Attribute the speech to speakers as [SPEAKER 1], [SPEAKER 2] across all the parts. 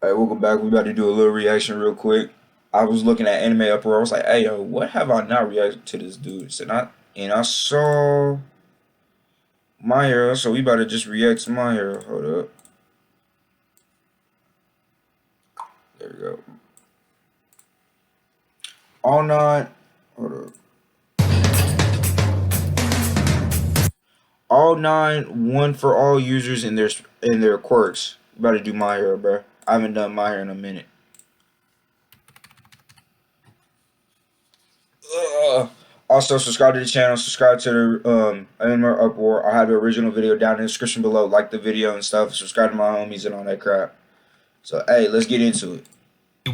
[SPEAKER 1] Alright, welcome back. We about to do a little reaction real quick. I was looking at AnimeUproar. I was like, hey, yo, what have I not reacted to this dude? And I saw My Hero, so we about to just react to My Hero. Hold up. There we go. All nine. Hold up. All nine, one for all users in their quirks. We about to do My Hero, bro. I haven't done My Hero in a minute. Also, subscribe to the channel. Subscribe to the AnimeUproar. I have the original video down in the description below. Like the video and stuff. Subscribe to my homies and all that crap. So, hey, let's get into it.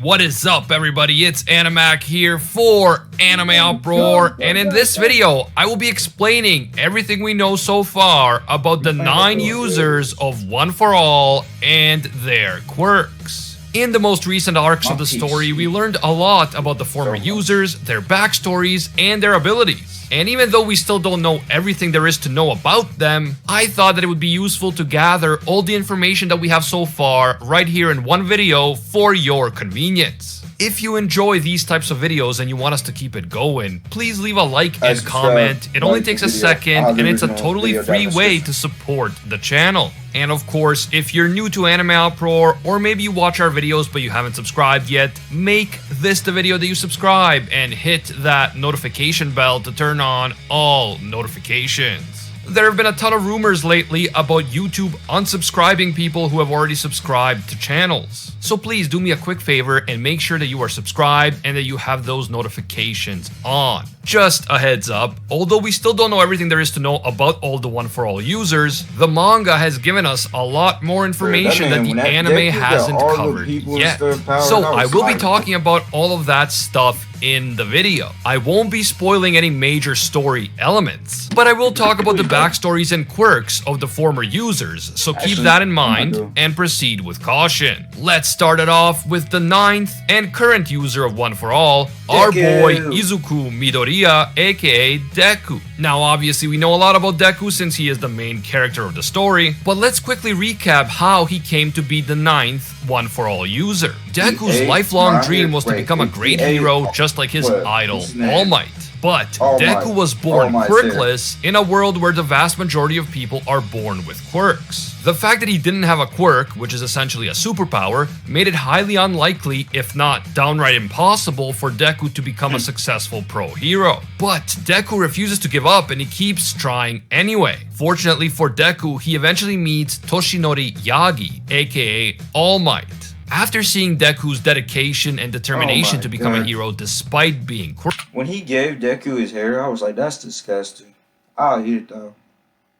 [SPEAKER 2] What is up, everybody? It's Animac here for AnimeUproar, and in this video, I will be explaining everything we know so far about the 9 users of One for All and their quirks. In the most recent arcs of the story, we learned a lot about the former users, their backstories, and their abilities. And even though we still don't know everything there is to know about them, I thought that it would be useful to gather all the information that we have so far right here in one video for your convenience. If you enjoy these types of videos and you want us to keep it going, please leave a like and comment. It only takes a second and it's a totally free way to support the channel. And of course, if you're new to AnimeUproar, or maybe you watch our videos but you haven't subscribed yet, make this the video that you subscribe and hit that notification bell to turn on all notifications. There have been a ton of rumors lately about YouTube unsubscribing people who have already subscribed to channels. So please do me a quick favor and make sure that you are subscribed and that you have those notifications on. Just a heads up, although we still don't know everything there is to know about all the One for All users, the manga has given us a lot more information that the anime hasn't covered yet. So I will be talking about all of that stuff in the video. I won't be spoiling any major story elements, but I will talk about the backstories and quirks of the former users, so keep that in mind and proceed with caution. Let's start it off with the 9th and current user of One for All, our boy Izuku Midoriya, aka Deku. Now obviously we know a lot about Deku since he is the main character of the story, but let's quickly recap how he came to be the 9th One for All user. Deku's lifelong dream was to become a great hero just like his idol, All Might. But Deku was born quirkless in a world where the vast majority of people are born with quirks. The fact that he didn't have a quirk, which is essentially a superpower, made it highly unlikely, if not downright impossible, for Deku to become a successful pro hero. But Deku refuses to give up and he keeps trying anyway. Fortunately for Deku, he eventually meets Toshinori Yagi, aka All Might. After seeing Deku's dedication and determination to become a hero despite being quirky.
[SPEAKER 1] When he gave Deku his hair, I was like, that's disgusting. I'll eat it though,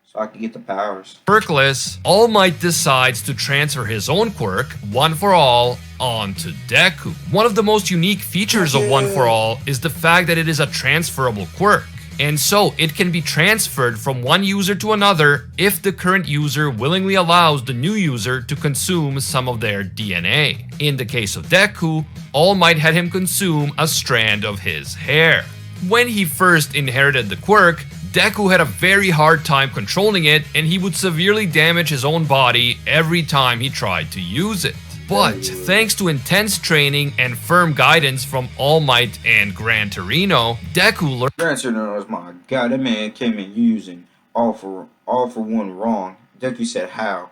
[SPEAKER 1] so I can get the powers.
[SPEAKER 2] Quirkless, All Might decides to transfer his own quirk, One for All, onto Deku. One of the most unique features of One for All is the fact that it is a transferable quirk. And so it can be transferred from one user to another if the current user willingly allows the new user to consume some of their DNA. In the case of Deku, All Might had him consume a strand of his hair. When he first inherited the quirk, Deku had a very hard time controlling it and he would severely damage his own body every time he tried to use it. But thanks to intense training and firm guidance from All Might and Gran Torino, Deku learned.
[SPEAKER 1] Gran Torino was my god. That man came in using all for one wrong. Deku said how.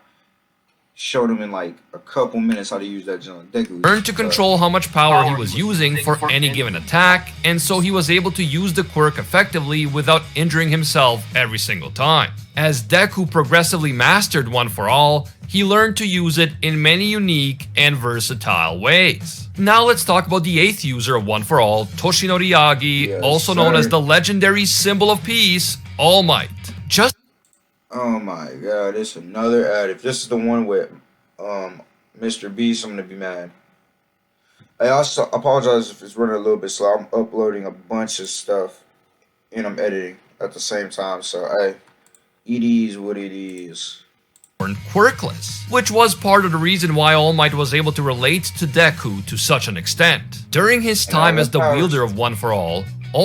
[SPEAKER 1] Showed him in like a couple minutes how to use that junk. Deku
[SPEAKER 2] learned to control how much power he was using for any given attack, and so he was able to use the quirk effectively without injuring himself every single time. As Deku progressively mastered One for All, he learned to use it in many unique and versatile ways. Now let's talk about the 8th user of One for All, Toshinori Yagi, also known as the legendary symbol of peace, All Might.
[SPEAKER 1] Oh my god, it's another ad. If this is the one with Mr. Beast, I'm gonna be mad. I also apologize if it's running a little bit slow. I'm uploading a bunch of stuff and I'm editing at the same time, so hey, it is what it is.
[SPEAKER 2] Quirkless, which was part of the reason why All Might was able to relate to Deku to such an extent. During his time as the wielder of One for All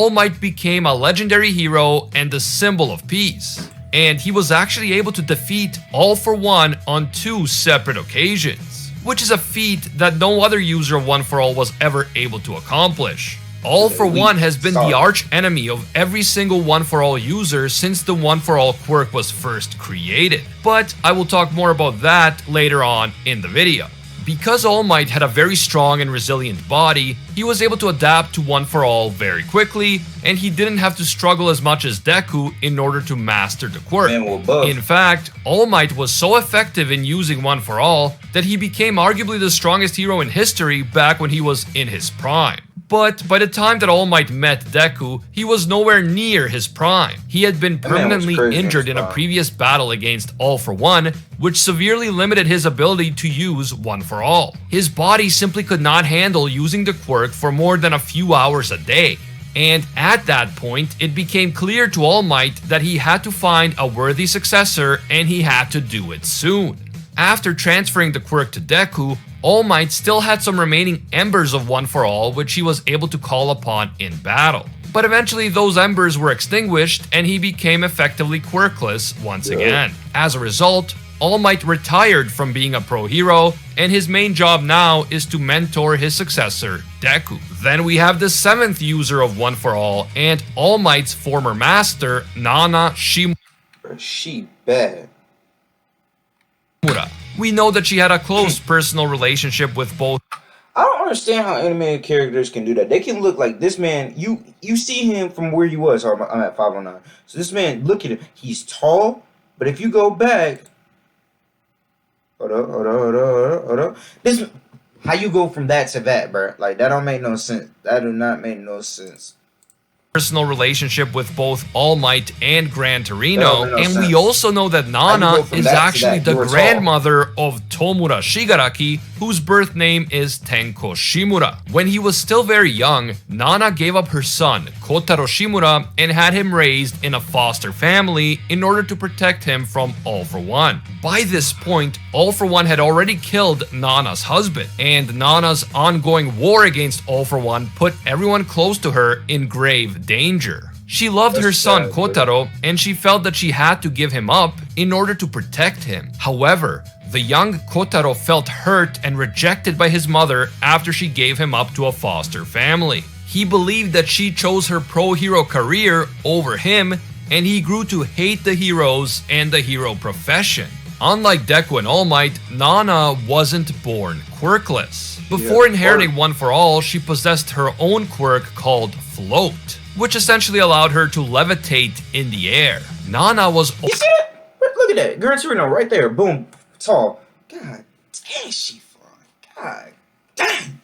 [SPEAKER 2] Might became a legendary hero and the symbol of peace. And he was actually able to defeat All for One on 2 separate occasions. which is a feat that no other user of One For All was ever able to accomplish. All For One has been the arch enemy of every single One For All user since the One For All quirk was first created, but I will talk more about that later on in the video. Because All Might had a very strong and resilient body, he was able to adapt to One For All very quickly, and he didn't have to struggle as much as Deku in order to master the quirk. In fact, All Might was so effective in using One For All that he became arguably the strongest hero in history back when he was in his prime. But by the time that All Might met Deku, he was nowhere near his prime. He had been permanently injured in a previous battle against All For One, which severely limited his ability to use One For All. His body simply could not handle using the quirk for more than a few hours a day. And at that point, it became clear to All Might that he had to find a worthy successor, and he had to do it soon. After transferring the quirk to Deku, All Might still had some remaining embers of One For All which he was able to call upon in battle. But eventually those embers were extinguished and he became effectively quirkless once again. As a result, All Might retired from being a pro hero, and his main job now is to mentor his successor, Deku. Then we have the 7th user of One For All and All Might's former master, Nana Shimura.
[SPEAKER 1] She bad.
[SPEAKER 2] We know that she had a close personal relationship with both.
[SPEAKER 1] I don't understand how animated characters can do that. They can look like this man. You see him from where you was. I'm at 509. So this man, look at him. He's tall, but if you go back, hold up. This, how you go from that to that, bro? Like that don't make no sense. That do not make no sense.
[SPEAKER 2] Personal relationship with both All Might and Gran Torino, and we also know that Nana is actually the grandmother of Tomura Shigaraki, whose birth name is Tenko Shimura. When he was still very young, Nana gave up her son, Kotaro Shimura, and had him raised in a foster family in order to protect him from All For One. By this point, All For One had already killed Nana's husband, and Nana's ongoing war against All For One put everyone close to her in grave danger. She loved her son Kotaro, and she felt that she had to give him up in order to protect him. However, the young Kotaro felt hurt and rejected by his mother after she gave him up to a foster family. He believed that she chose her pro hero career over him, and he grew to hate the heroes and the hero profession. Unlike Deku and All Might, Nana wasn't born quirkless. Before inheriting One For All, she possessed her own quirk called Float, which essentially allowed her to levitate in the air. Nana was...
[SPEAKER 1] You see that? Look at that. Gran Torino right there. Boom. Tall. God dang, she flying. God dang.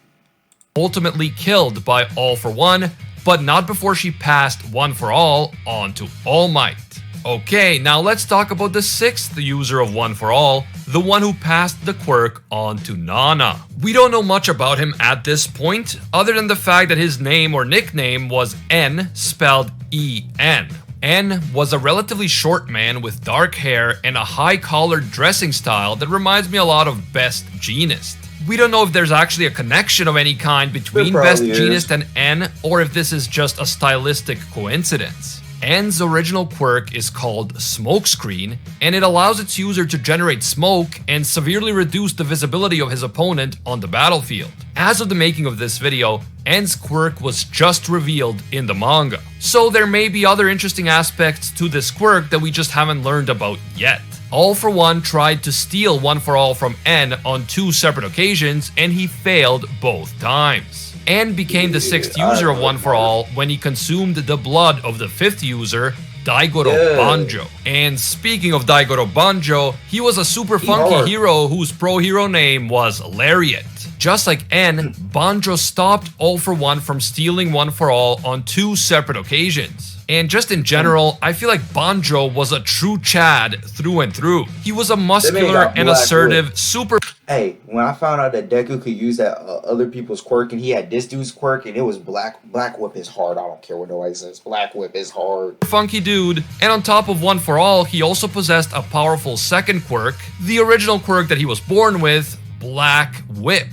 [SPEAKER 2] Ultimately killed by All For One, but not before she passed One For All on to All Might. Okay, now let's talk about the 6th user of One For All, the one who passed the quirk on to Nana. We don't know much about him at this point, other than the fact that his name or nickname was N, spelled E-N. N was a relatively short man with dark hair and a high-collared dressing style that reminds me a lot of Best Jeanist. We don't know if there's actually a connection of any kind between Best Jeanist and N, or if this is just a stylistic coincidence. N's original quirk is called Smokescreen, and it allows its user to generate smoke and severely reduce the visibility of his opponent on the battlefield. As of the making of this video, N's quirk was just revealed in the manga, so there may be other interesting aspects to this quirk that we just haven't learned about yet. All For One tried to steal One For All from N on 2 separate occasions, and he failed both times. N became the 6th user of One For All when he consumed the blood of the 5th user, Daigoro Banjo. And speaking of Daigoro Banjo, he was a super funky hero whose pro hero name was Lariat. Just like N, Banjo stopped All For One from stealing One For All on 2 separate occasions. And just in general, I feel like Banjo was a true Chad through and through. He was a muscular and assertive super...
[SPEAKER 1] Hey, when I found out that Deku could use that other people's quirk, and he had this dude's quirk, and it was Black Whip is hard. I don't care what nobody says. Black Whip is hard.
[SPEAKER 2] Funky dude. And on top of One For All, he also possessed a powerful second quirk, the original quirk that he was born with, Black Whip.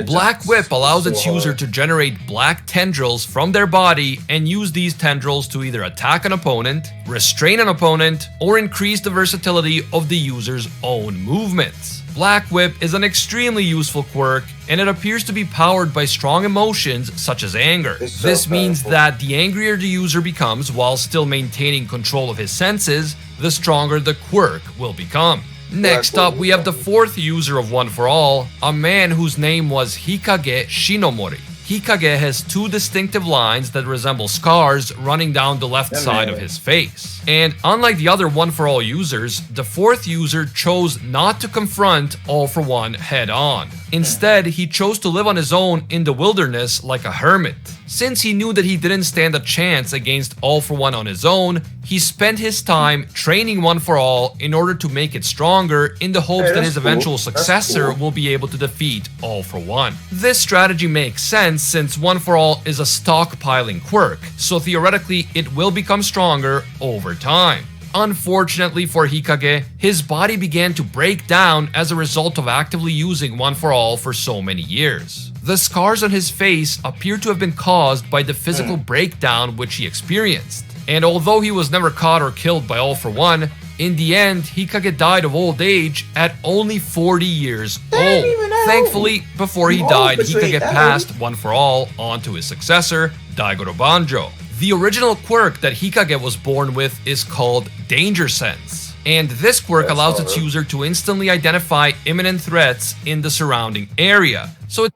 [SPEAKER 2] Black Whip allows its user to generate black tendrils from their body and use these tendrils to either attack an opponent, restrain an opponent, or increase the versatility of the user's own movements. Black Whip is an extremely useful quirk, and it appears to be powered by strong emotions such as anger. This means that the angrier the user becomes while still maintaining control of his senses, the stronger the quirk will become. Next up, we have the fourth user of One for All, a man whose name was Hikage Shinomori. Hikage has two distinctive lines that resemble scars running down the left side of his face. And unlike the other One for All users, the fourth user chose not to confront All for One head on. Instead, he chose to live on his own in the wilderness like a hermit. Since he knew that he didn't stand a chance against All for One on his own, he spent his time training One for All in order to make it stronger in the hopes that his eventual successor will be able to defeat All for One. This strategy makes sense since One for All is a stockpiling quirk, so theoretically it will become stronger over time. Unfortunately for Hikage, his body began to break down as a result of actively using One for All for so many years. The scars on his face appear to have been caused by the physical breakdown which he experienced. And although he was never caught or killed by All for One, in the end, Hikage died of old age at only 40 years old. Thankfully, before he died, Hikage passed One for All on to his successor, Daigoro Banjo. The original quirk that Hikage was born with is called Danger Sense, and this quirk allows its user to instantly identify imminent threats in the surrounding area. So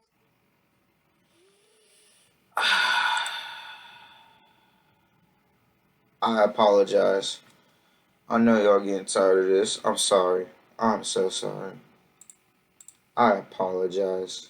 [SPEAKER 1] I apologize. I know y'all getting tired of this. I'm sorry. I'm so sorry. I apologize.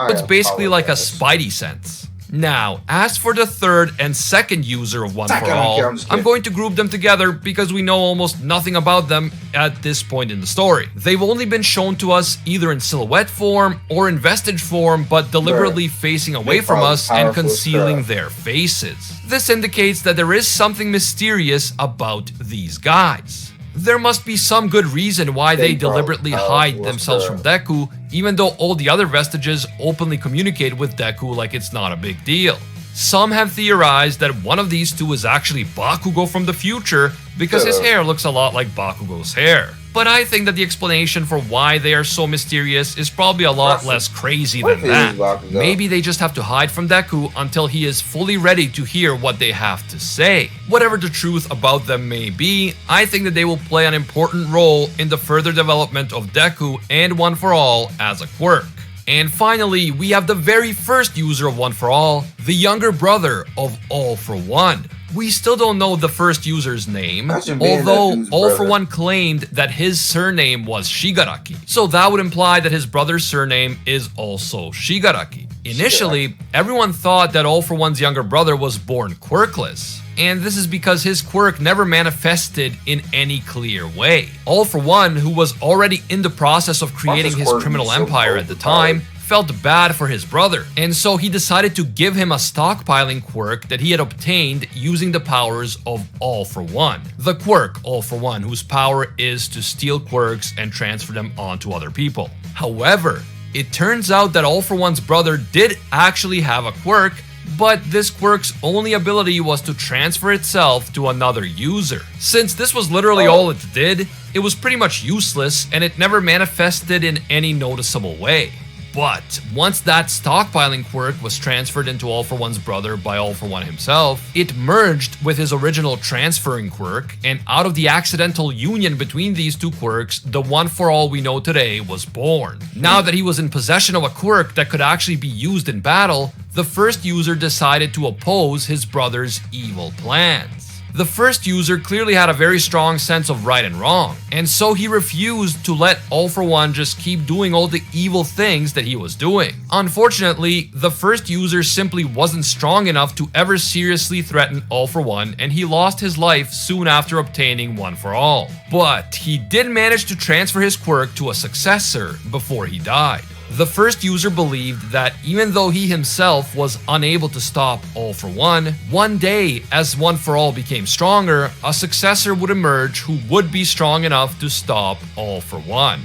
[SPEAKER 2] it's basically like a spidey sense. Now, as for the third and second user of One for All, I'm going to group them together because we know almost nothing about them at this point in the story. They've only been shown to us either in silhouette form or in vestige form, but deliberately facing away from us and concealing their faces. This indicates that there is something mysterious about these guys. There must be some good reason why they deliberately hide themselves from Deku, even though all the other vestiges openly communicate with Deku like it's not a big deal. Some have theorized that one of these two is actually Bakugo from the future because his hair looks a lot like Bakugo's hair. But I think that the explanation for why they are so mysterious is probably a lot less crazy than that. Maybe they just have to hide from Deku until he is fully ready to hear what they have to say. Whatever the truth about them may be, I think that they will play an important role in the further development of Deku and One for All as a quirk. And finally, we have the very first user of One for All, the younger brother of All for One. We still don't know the first user's name, although All for One claimed that his surname was Shigaraki. So that would imply that his brother's surname is also Shigaraki. Initially, everyone thought that All for One's younger brother was born quirkless. And this is because his quirk never manifested in any clear way. All for One, who was already in the process of creating his criminal empire at the time, felt bad for his brother, and so he decided to give him a stockpiling quirk that he had obtained using the powers of All for One. The quirk All for One, whose power is to steal quirks and transfer them onto other people. However, it turns out that All for One's brother did actually have a quirk, but this quirk's only ability was to transfer itself to another user. Since this was literally all it did, it was pretty much useless and it never manifested in any noticeable way. But once that stockpiling quirk was transferred into All for One's brother by All for One himself, it merged with his original transferring quirk, and out of the accidental union between these two quirks, the One for All we know today was born. Now that he was in possession of a quirk that could actually be used in battle, the first user decided to oppose his brother's evil plans. The first user clearly had a very strong sense of right and wrong, and so he refused to let All for One just keep doing all the evil things that he was doing. Unfortunately, the first user simply wasn't strong enough to ever seriously threaten All for One, and he lost his life soon after obtaining One for All. But he did manage to transfer his quirk to a successor before he died. The first user believed that even though he himself was unable to stop All for one day, as One for All became stronger, a successor would emerge who would be strong enough to stop All for One.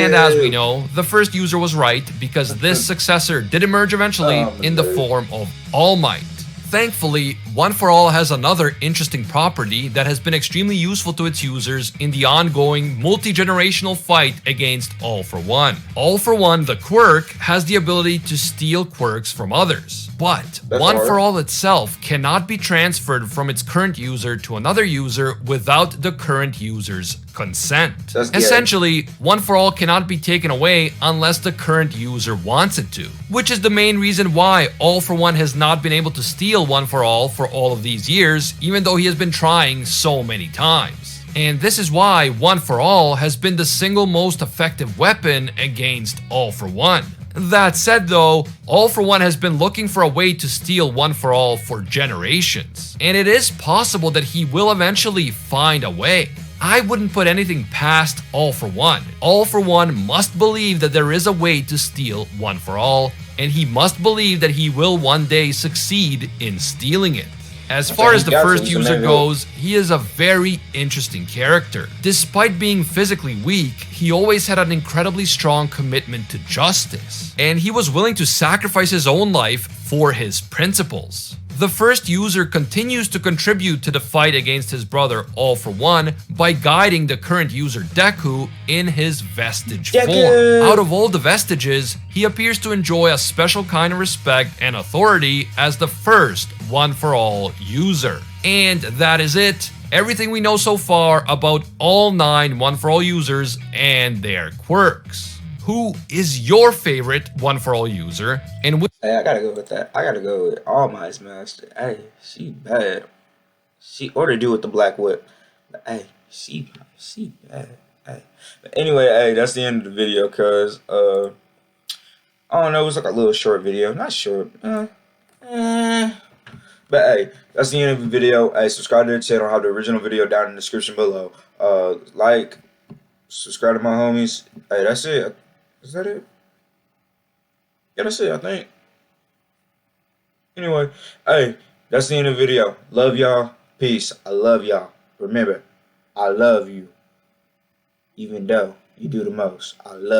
[SPEAKER 2] And as we know, the first user was right because this successor did emerge eventually in the form of All Might. Thankfully, One for All has another interesting property that has been extremely useful to its users in the ongoing multi-generational fight against All for One. All for One, the quirk, has the ability to steal quirks from others. But One for All itself cannot be transferred from its current user to another user without the current user's consent. Essentially, One for All cannot be taken away unless the current user wants it to, which is the main reason why All for One has not been able to steal One for all of these years, even though he has been trying so many times. And this is why One for All has been the single most effective weapon against All for One. That said though, All for One has been looking for a way to steal One for All for generations, and it is possible that he will eventually find a way. I wouldn't put anything past All for One. All for One must believe that there is a way to steal One for All, and he must believe that he will one day succeed in stealing it. As far as the first user goes, he is a very interesting character. Despite being physically weak, he always had an incredibly strong commitment to justice, and he was willing to sacrifice his own life for his principles. The first user continues to contribute to the fight against his brother All for One by guiding the current user Deku in his vestige form. Out of all the vestiges, he appears to enjoy a special kind of respect and authority as the first One for All user. And that is it. Everything we know so far about all 9 One for All users and their quirks. Who is your favorite One for All user? And
[SPEAKER 1] hey, I gotta go with that. I gotta go with All Might's Master. Hey, she bad. She or to do with the black whip. But, hey, she bad. Hey. But anyway, hey, that's the end of the video, cause I don't know, it was like a little short video. Not short. But hey, that's the end of the video. Hey, subscribe to the channel. I'll have the original video down in the description below. Like, subscribe to my homies. Hey, that's it. Is that it? Yeah, that's it, I think. Anyway, hey, that's the end of the video. Love y'all. Peace. I love y'all. Remember, I love you. Even though you do the most. I love